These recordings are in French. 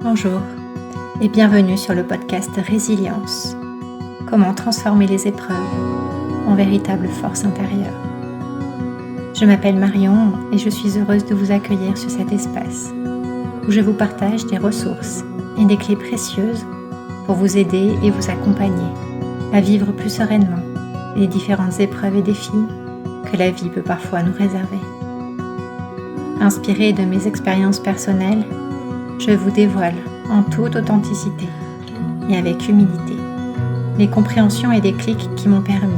Bonjour et bienvenue sur le podcast Résilience. Comment transformer les épreuves en véritable force intérieure. Je m'appelle Marion et je suis heureuse de vous accueillir sur cet espace où je vous partage des ressources et des clés précieuses pour vous aider et vous accompagner à vivre plus sereinement les différentes épreuves et défis que la vie peut parfois nous réserver. Inspirée de mes expériences personnelles, je vous dévoile en toute authenticité et avec humilité les compréhensions et déclics qui m'ont permis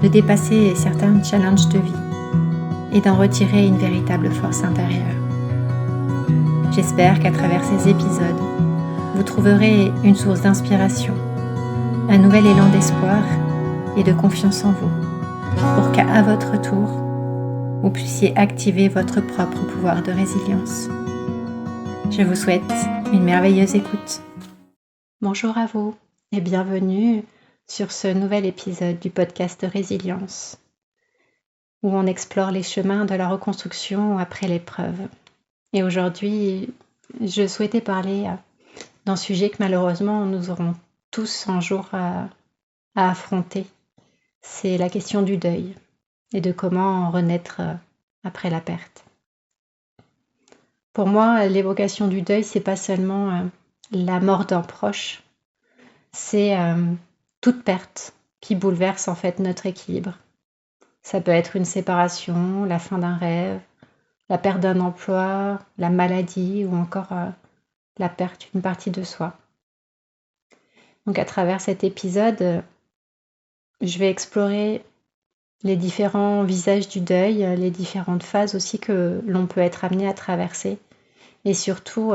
de dépasser certains challenges de vie et d'en retirer une véritable force intérieure. J'espère qu'à travers ces épisodes, vous trouverez une source d'inspiration, un nouvel élan d'espoir et de confiance en vous, pour qu'à votre tour, vous puissiez activer votre propre pouvoir de résilience. Je vous souhaite une merveilleuse écoute. Bonjour à vous et bienvenue sur ce nouvel épisode du podcast Résilience, où on explore les chemins de la reconstruction après l'épreuve. Et aujourd'hui, je souhaitais parler d'un sujet que malheureusement nous aurons tous un jour à affronter. C'est la question du deuil et de comment renaître après la perte. Pour moi, l'évocation du deuil, c'est pas seulement la mort d'un proche, c'est toute perte qui bouleverse en fait notre équilibre. Ça peut être une séparation, la fin d'un rêve, la perte d'un emploi, la maladie ou encore la perte d'une partie de soi. Donc à travers cet épisode, je vais explorer les différents visages du deuil, les différentes phases aussi que l'on peut être amené à traverser et surtout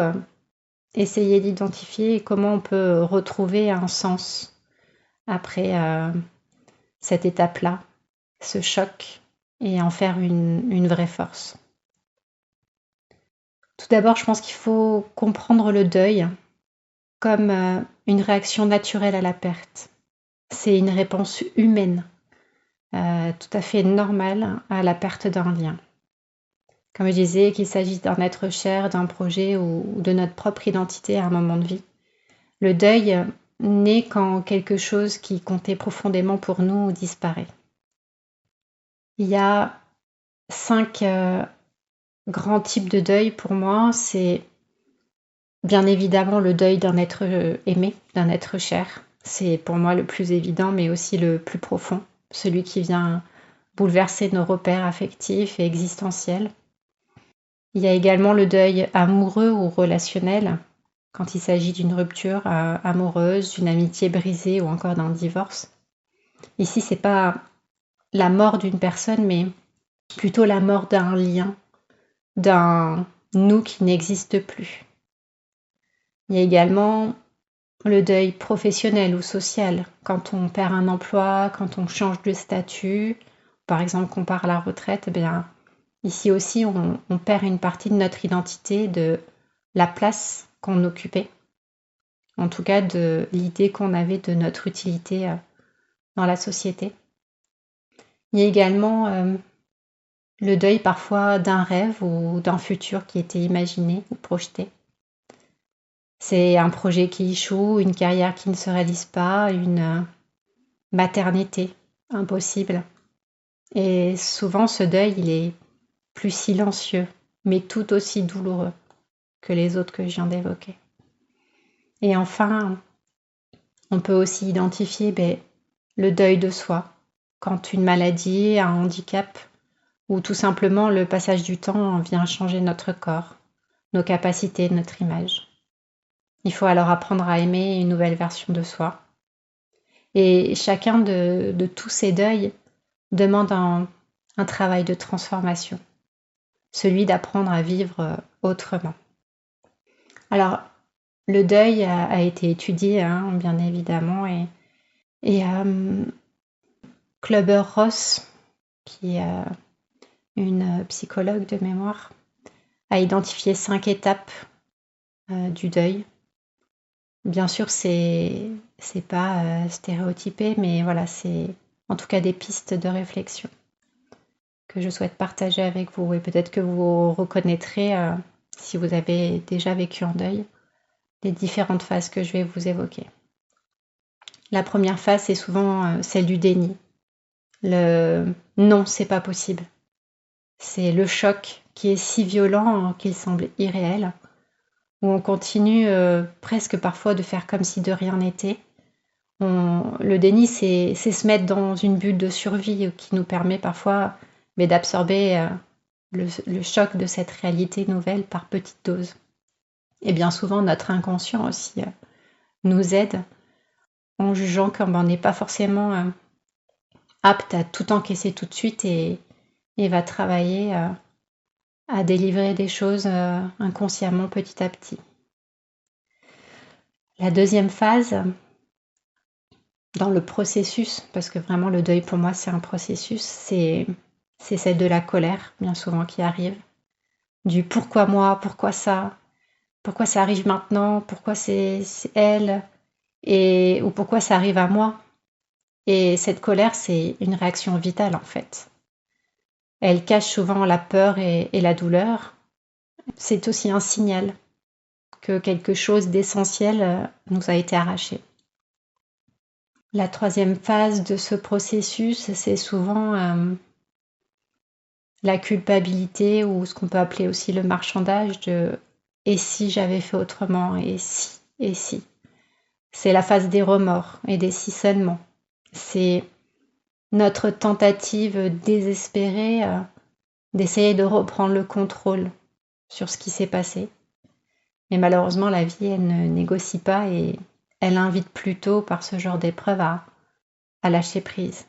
essayer d'identifier comment on peut retrouver un sens après cette étape-là, ce choc, et en faire une vraie force. Tout d'abord, je pense qu'il faut comprendre le deuil comme une réaction naturelle à la perte. C'est une réponse humaine, tout à fait normale à la perte d'un lien. Comme je disais, qu'il s'agisse d'un être cher, d'un projet ou de notre propre identité à un moment de vie. Le deuil naît quand quelque chose qui comptait profondément pour nous disparaît. Il y a 5 grands types de deuil pour moi. C'est bien évidemment le deuil d'un être aimé, d'un être cher. C'est pour moi le plus évident, mais aussi le plus profond. Celui qui vient bouleverser nos repères affectifs et existentiels. Il y a également le deuil amoureux ou relationnel, quand il s'agit d'une rupture amoureuse, d'une amitié brisée ou encore d'un divorce. Ici, c'est pas la mort d'une personne, mais plutôt la mort d'un lien, d'un nous qui n'existe plus. Il y a également le deuil professionnel ou social, quand on perd un emploi, quand on change de statut, par exemple qu'on part à la retraite, eh bien, ici aussi on perd une partie de notre identité, de la place qu'on occupait, en tout cas de l'idée qu'on avait de notre utilité dans la société. Il y a également le deuil parfois d'un rêve ou d'un futur qui était imaginé ou projeté. C'est un projet qui échoue, une carrière qui ne se réalise pas, une maternité impossible. Et souvent ce deuil, il est plus silencieux, mais tout aussi douloureux que les autres que je viens d'évoquer. Et enfin, on peut aussi identifier le deuil de soi, quand une maladie, un handicap, ou tout simplement le passage du temps vient changer notre corps, nos capacités, notre image. Il faut alors apprendre à aimer une nouvelle version de soi. Et chacun de tous ces deuils demande un travail de transformation, celui d'apprendre à vivre autrement. Alors, le deuil a été étudié, bien évidemment, et Kübler-Ross, qui est une psychologue de mémoire, a identifié 5 étapes du deuil. Bien sûr, c'est pas stéréotypé, mais voilà, c'est en tout cas des pistes de réflexion que je souhaite partager avec vous. Et peut-être que vous reconnaîtrez, si vous avez déjà vécu en deuil, les différentes phases que je vais vous évoquer. La première phase, c'est souvent celle du déni. Le non, c'est pas possible. C'est le choc qui est si violent qu'il semble irréel, où on continue presque parfois de faire comme si de rien n'était. Le déni, c'est se mettre dans une bulle de survie qui nous permet parfois d'absorber le choc de cette réalité nouvelle par petites doses. Et bien souvent, notre inconscient aussi nous aide en jugeant qu'on n'est pas forcément apte à tout encaisser tout de suite et va travailler à délivrer des choses inconsciemment petit à petit. La deuxième phase, dans le processus, parce que vraiment le deuil pour moi c'est un processus, c'est celle de la colère, bien souvent qui arrive, du pourquoi moi, pourquoi ça arrive maintenant, pourquoi c'est elle, ou pourquoi ça arrive à moi. Et cette colère, c'est une réaction vitale en fait. Elle cache souvent la peur et la douleur. C'est aussi un signal que quelque chose d'essentiel nous a été arraché. La troisième phase de ce processus, c'est souvent la culpabilité ou ce qu'on peut appeler aussi le marchandage de « et si j'avais fait autrement » et si. C'est la phase des remords et des si seulement. C'est notre tentative désespérée d'essayer de reprendre le contrôle sur ce qui s'est passé. Mais malheureusement, la vie, elle ne négocie pas et elle invite plutôt par ce genre d'épreuve à lâcher prise.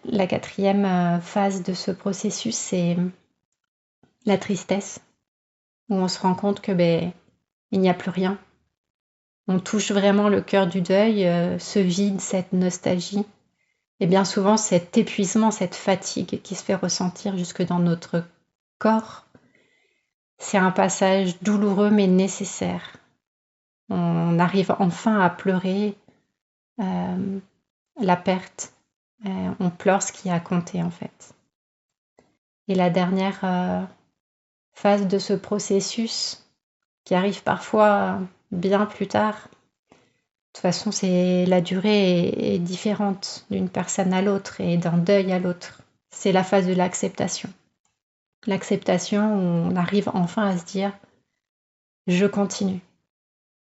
La quatrième phase de ce processus, c'est la tristesse, où on se rend compte que il n'y a plus rien. On touche vraiment le cœur du deuil, ce vide, cette nostalgie, et bien souvent cet épuisement, cette fatigue qui se fait ressentir jusque dans notre corps. C'est un passage douloureux mais nécessaire. On arrive enfin à pleurer la perte. On pleure ce qui a compté en fait. Et la dernière phase de ce processus, qui arrive parfois bien plus tard, de toute façon la durée est différente d'une personne à l'autre et d'un deuil à l'autre. C'est la phase de l'acceptation. L'acceptation où on arrive enfin à se dire « je continue ».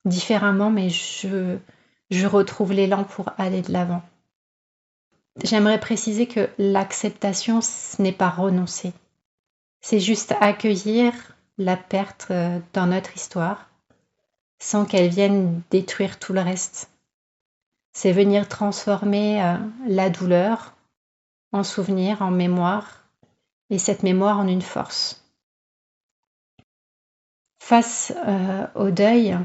Différemment, mais je retrouve l'élan pour aller de l'avant. J'aimerais préciser que l'acceptation, ce n'est pas renoncer. C'est juste accueillir la perte dans notre histoire sans qu'elle vienne détruire tout le reste. C'est venir transformer la douleur en souvenir, en mémoire, et cette mémoire en une force. Face au deuil,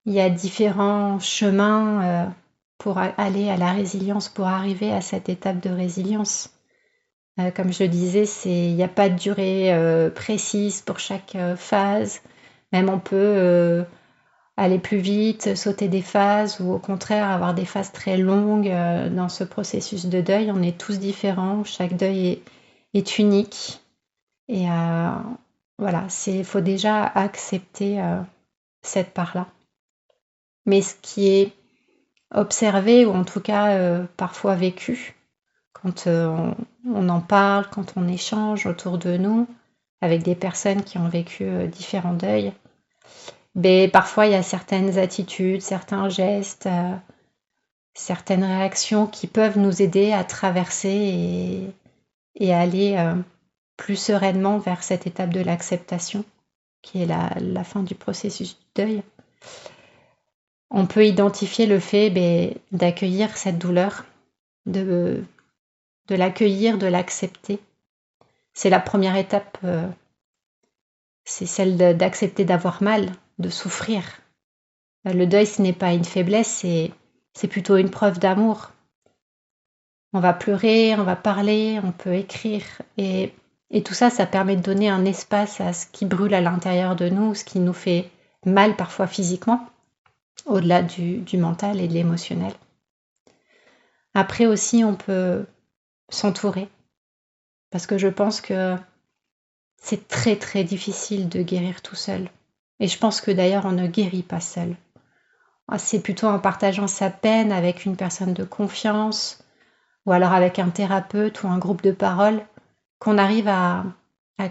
il y a différents chemins pour aller à la résilience, pour arriver à cette étape de résilience. Comme je le disais, il n'y a pas de durée précise pour chaque phase. Même on peut aller plus vite, sauter des phases ou au contraire avoir des phases très longues dans ce processus de deuil. On est tous différents, chaque deuil est unique. Et voilà, il faut déjà accepter cette part-là. Mais ce qui est observé, ou en tout cas parfois vécu, quand on en parle, quand on échange autour de nous avec des personnes qui ont vécu différents deuils, parfois il y a certaines attitudes, certains gestes, certaines réactions qui peuvent nous aider à traverser et aller plus sereinement vers cette étape de l'acceptation, qui est la fin du processus du deuil. On peut identifier le fait d'accueillir cette douleur, de l'accueillir, de l'accepter. C'est la première étape, c'est celle d'accepter d'avoir mal, de souffrir. Le deuil, ce n'est pas une faiblesse, c'est plutôt une preuve d'amour. On va pleurer, on va parler, on peut écrire. Et tout ça, ça permet de donner un espace à ce qui brûle à l'intérieur de nous, ce qui nous fait mal parfois physiquement, au-delà du mental et de l'émotionnel. Après aussi, on peut s'entourer, parce que je pense que c'est très très difficile de guérir tout seul. Et je pense que d'ailleurs, on ne guérit pas seul. C'est plutôt en partageant sa peine avec une personne de confiance, ou alors avec un thérapeute ou un groupe de parole, qu'on arrive à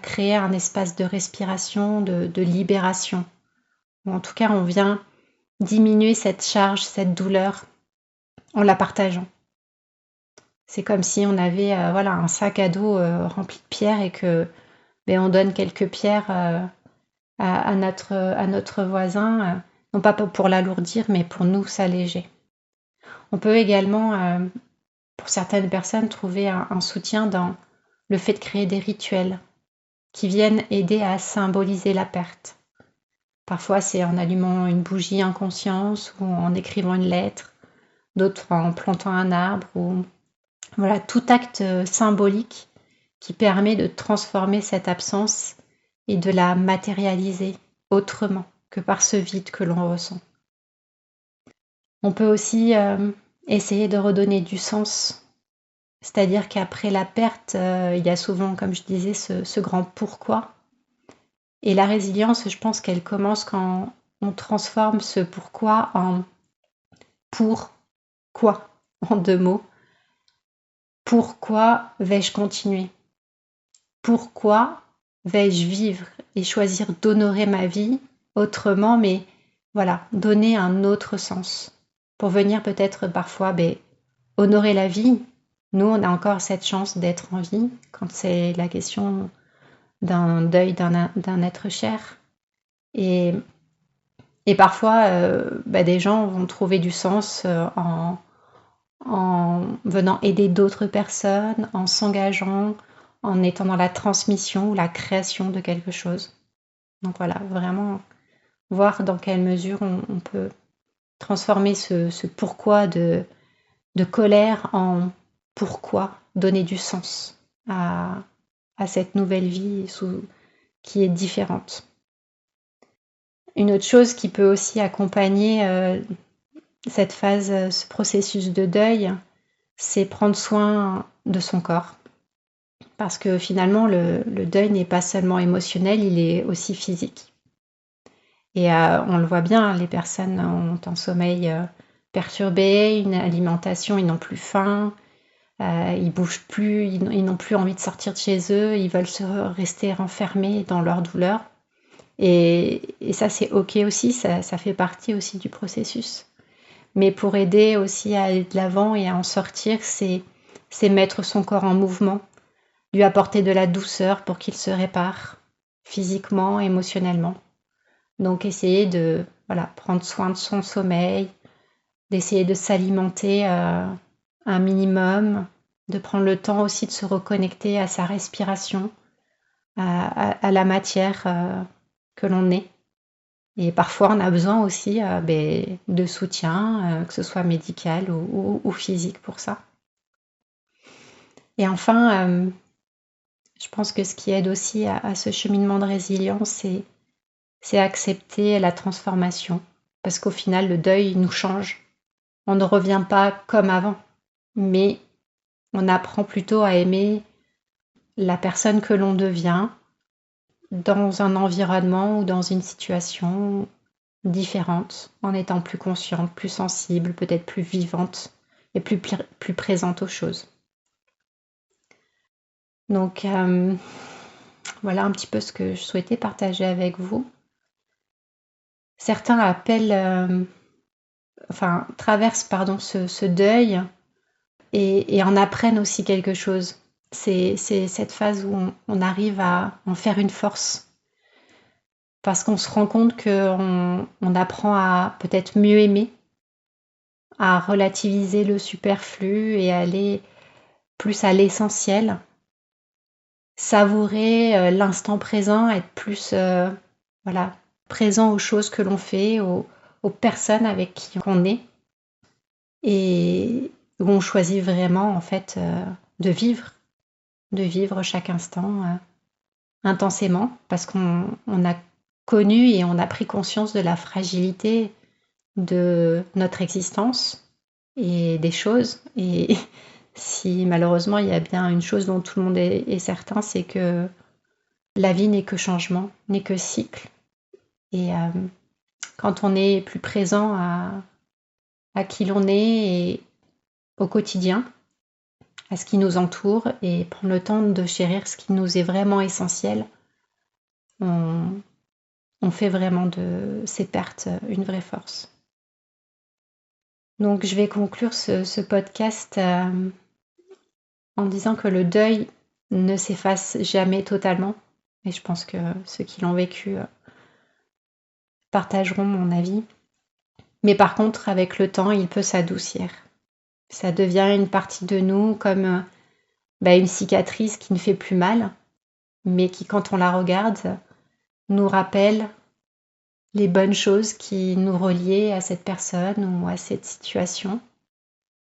créer un espace de respiration, de libération. Ou en tout cas, on vient diminuer cette charge, cette douleur, en la partageant. C'est comme si on avait un sac à dos rempli de pierres et que on donne quelques pierres à notre voisin, non pas pour l'alourdir, mais pour nous s'alléger. On peut également, pour certaines personnes, trouver un soutien dans le fait de créer des rituels qui viennent aider à symboliser la perte. Parfois, c'est en allumant une bougie en conscience ou en écrivant une lettre, d'autres en plantant un arbre, ou voilà, tout acte symbolique qui permet de transformer cette absence et de la matérialiser autrement que par ce vide que l'on ressent. On peut aussi essayer de redonner du sens, c'est-à-dire qu'après la perte, il y a souvent, comme je disais, ce grand pourquoi. Et la résilience, je pense qu'elle commence quand on transforme ce pourquoi en pourquoi, en 2 mots. Pourquoi vais-je continuer ? Pourquoi vais-je vivre et choisir d'honorer ma vie autrement, mais voilà, donner un autre sens pour venir peut-être parfois honorer la vie. Nous, on a encore cette chance d'être en vie quand c'est la question d'un deuil d'un être cher. Et parfois, des gens vont trouver du sens en venant aider d'autres personnes, en s'engageant, en étant dans la transmission ou la création de quelque chose. Donc voilà, vraiment voir dans quelle mesure on peut transformer ce pourquoi de colère en pourquoi donner du sens à cette nouvelle vie qui est différente. Une autre chose qui peut aussi accompagner cette phase, ce processus de deuil, c'est prendre soin de son corps. Parce que finalement, le deuil n'est pas seulement émotionnel, il est aussi physique. Et on le voit bien, les personnes ont un sommeil perturbé, une alimentation, ils n'ont plus faim, ils bougent plus, ils n'ont plus envie de sortir de chez eux, ils veulent rester renfermés dans leur douleur. Et ça, c'est OK aussi, ça fait partie aussi du processus. Mais pour aider aussi à aller de l'avant et à en sortir, c'est mettre son corps en mouvement, lui apporter de la douceur pour qu'il se répare physiquement, émotionnellement. Donc essayer de prendre soin de son sommeil, d'essayer de s'alimenter un minimum, de prendre le temps aussi de se reconnecter à sa respiration, à la matière que l'on est. Et parfois, on a besoin aussi de soutien, que ce soit médical ou physique pour ça. Et enfin, je pense que ce qui aide aussi à ce cheminement de résilience, c'est accepter la transformation. Parce qu'au final, le deuil nous change. On ne revient pas comme avant, mais on apprend plutôt à aimer la personne que l'on devient dans un environnement ou dans une situation différente, en étant plus consciente, plus sensible, peut-être plus vivante et plus présente aux choses. Donc voilà un petit peu ce que je souhaitais partager avec vous. Certains traversent ce deuil et en apprennent aussi quelque chose. C'est cette phase où on arrive à en faire une force. Parce qu'on se rend compte qu'on apprend à peut-être mieux aimer, à relativiser le superflu et aller plus à l'essentiel, savourer l'instant présent, être plus présent aux choses que l'on fait, aux personnes avec qui on est, et où on choisit vraiment en fait de vivre chaque instant intensément, parce qu'on a connu et on a pris conscience de la fragilité de notre existence et des choses. Et si malheureusement il y a bien une chose dont tout le monde est certain, c'est que la vie n'est que changement, n'est que cycle. Et quand on est plus présent à qui l'on est et au quotidien, à ce qui nous entoure, et prendre le temps de chérir ce qui nous est vraiment essentiel, on fait vraiment de ces pertes une vraie force. Donc je vais conclure ce podcast en disant que le deuil ne s'efface jamais totalement. Et je pense que ceux qui l'ont vécu partageront mon avis. Mais par contre, avec le temps, il peut s'adoucir. Ça devient une partie de nous comme une cicatrice qui ne fait plus mal, mais qui, quand on la regarde, nous rappelle les bonnes choses qui nous reliaient à cette personne ou à cette situation,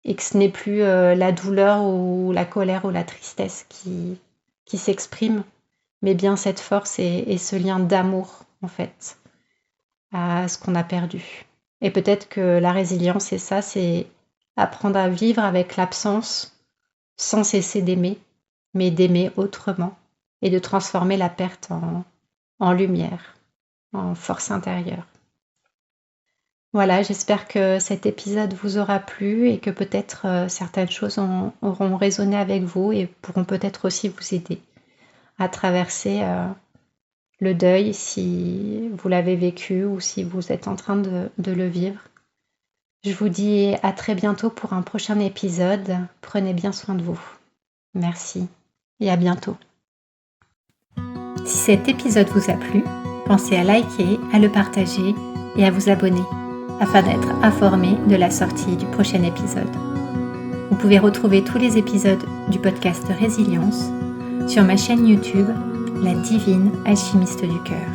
et que ce n'est plus la douleur ou la colère ou la tristesse qui s'exprime, mais bien cette force et ce lien d'amour, en fait, à ce qu'on a perdu. Et peut-être que la résilience, c'est ça, c'est apprendre à vivre avec l'absence sans cesser d'aimer, mais d'aimer autrement et de transformer la perte en lumière, en force intérieure. Voilà, j'espère que cet épisode vous aura plu et que peut-être certaines choses auront résonné avec vous et pourront peut-être aussi vous aider à traverser le deuil si vous l'avez vécu ou si vous êtes en train de le vivre. Je vous dis à très bientôt pour un prochain épisode. Prenez bien soin de vous. Merci et à bientôt. Si cet épisode vous a plu, pensez à liker, à le partager et à vous abonner afin d'être informé de la sortie du prochain épisode. Vous pouvez retrouver tous les épisodes du podcast Résilience sur ma chaîne YouTube La Divine Alchimiste du Cœur,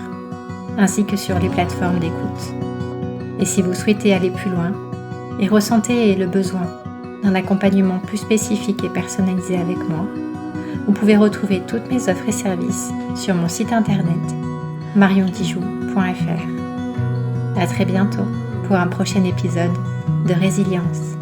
ainsi que sur les plateformes d'écoute. Et si vous souhaitez aller plus loin et ressentez le besoin d'un accompagnement plus spécifique et personnalisé avec moi, vous pouvez retrouver toutes mes offres et services sur mon site internet marionguijou.fr. À très bientôt pour un prochain épisode de Résilience.